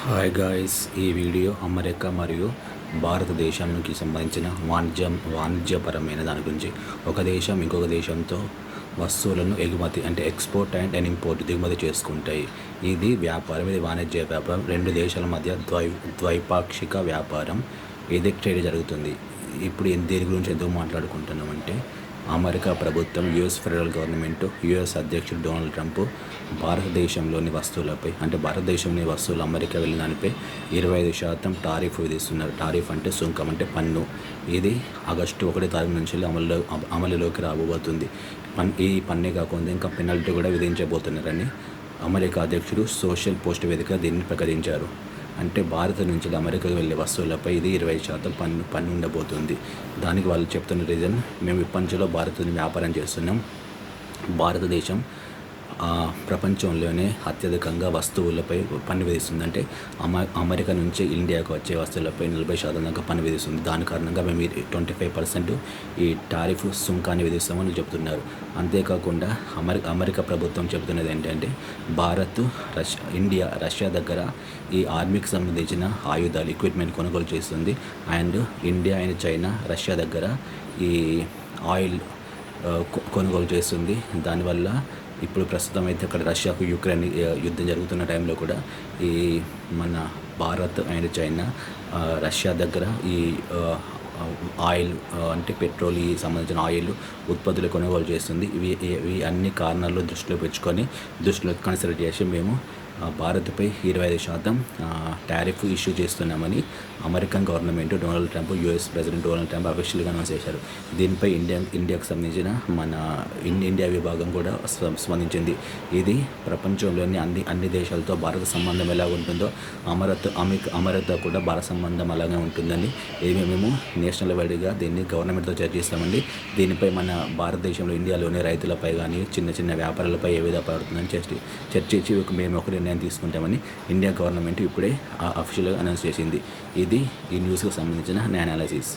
Hi guys, ఈ video America మరియు భారతదేశానికి సంబంధించిన వాణిజ్యపరమైన దాని గురించి. ఒక దేశం ఇంకొక దేశంతో వస్తువులను ఎగుమతి అంటే ఎక్స్పోర్ట్ అండ్ ఇంపోర్ట్ దిగుమతి చేసుకుంటాయి. ఇది వ్యాపారం, ఇది వాణిజ్య వ్యాపారం. రెండు దేశాల మధ్య ద్వైపాక్షిక వ్యాపారం, ఇది ట్రేడ్ జరుగుతుంది. ఇప్పుడు దీని గురించి ఎందుకు మాట్లాడుకుంటున్నామంటే, అమెరికా ప్రభుత్వం, యుఎస్ ఫెడరల్ గవర్నమెంట్, యుఎస్ అధ్యక్షుడు డొనాల్డ్ ట్రంప్ భారతదేశంలోని వస్తువులపై అంటే భారతదేశంలోని వస్తువులు అమెరికా వెళ్ళిన దానిపై 25% టారిఫ్ విధిస్తున్నారు. టారిఫ్ అంటే సుంకం, అంటే పన్ను. ఇది ఆగస్టు 1 తారీఖు నుంచి అమలులోకి రాబోతుంది. ఈ పన్నే కాకుండా ఇంకా పెనాల్టీ కూడా విధించబోతున్నారని అమెరికా అధ్యక్షుడు సోషల్ పోస్ట్ వేదిక దీన్ని ప్రకటించారు. అంటే భారత నుంచి అమెరికాకు వెళ్ళే వస్తువులపై ఇది 20% పన్ను ఉండబోతుంది. దానికి వాళ్ళు చెప్తున్న రీజన్, మేము ప్రపంచంలో భారత్ని వ్యాపారం చేస్తున్నాం. భారతదేశం ప్రపంచంలోనే అత్యధికంగా వస్తువులపై పన్ను విధిస్తుంది. అంటే అమెరికా నుంచి ఇండియాకు వచ్చే వస్తువులపై 40% దాకా పన్ను విధిస్తుంది. దాని కారణంగా మేము 25% ఈ టారిఫ్ సుంకాన్ని విధిస్తామని చెప్తున్నారు. అంతేకాకుండా అమెరికా ప్రభుత్వం చెబుతున్నది ఏంటంటే, భారత్, రష్యా దగ్గర ఈ ఆర్మీకి సంబంధించిన ఆయుధాలు, ఎక్విప్మెంట్ కొనుగోలు చేస్తుంది. And India and China Russia దగ్గర ఈ ఆయిల్ కొనుగోలు చేస్తుంది. దానివల్ల ఇప్పుడు ప్రస్తుతం అయితే అక్కడ రష్యాకు యుక్రెయిన్ యుద్ధం జరుగుతున్న టైంలో కూడా ఈ మన భారత్ అండ్ చైనా రష్యా దగ్గర ఈ ఆయిల్ అంటే పెట్రోల్ సంబంధించిన ఆయిల్ ఉత్పత్తులు కొనుగోలు చేస్తుంది. ఇవి అన్ని కారణాలు దృష్టిలో కన్సిడర్ చేసి మేము భారత్పై 25% టారిఫ్ ఇష్యూ చేస్తున్నామని American government, Donald Trump, US president Donald Trump అఫీషియల్గా అనౌన్స్ చేశారు. దీనిపై ఇండియాకు సంబంధించిన మన ఇండియా విభాగం కూడా స్పందించింది. ఇది ప్రపంచంలోని అన్ని దేశాలతో భారత సంబంధం ఎలా ఉంటుందో అమెరికా కూడా భారత సంబంధం అలాగే ఉంటుందని మేము నేషనల్ వైడ్గా దీన్ని గవర్నమెంట్తో చర్చిస్తామండి. దీనిపై మన భారతదేశంలో, ఇండియాలోని రైతులపై కానీ చిన్న వ్యాపారాలపై ఏ విధంగా పడుతుందని చర్చించి మేము ఒక నిర్ణయం తీసుకుంటామని ఇండియా గవర్నమెంట్ ఇప్పుడే అఫీషియల్గా అనౌన్స్ చేసింది. ఇది ఈ న్యూస్కి సంబంధించిన అనాలిసిస్.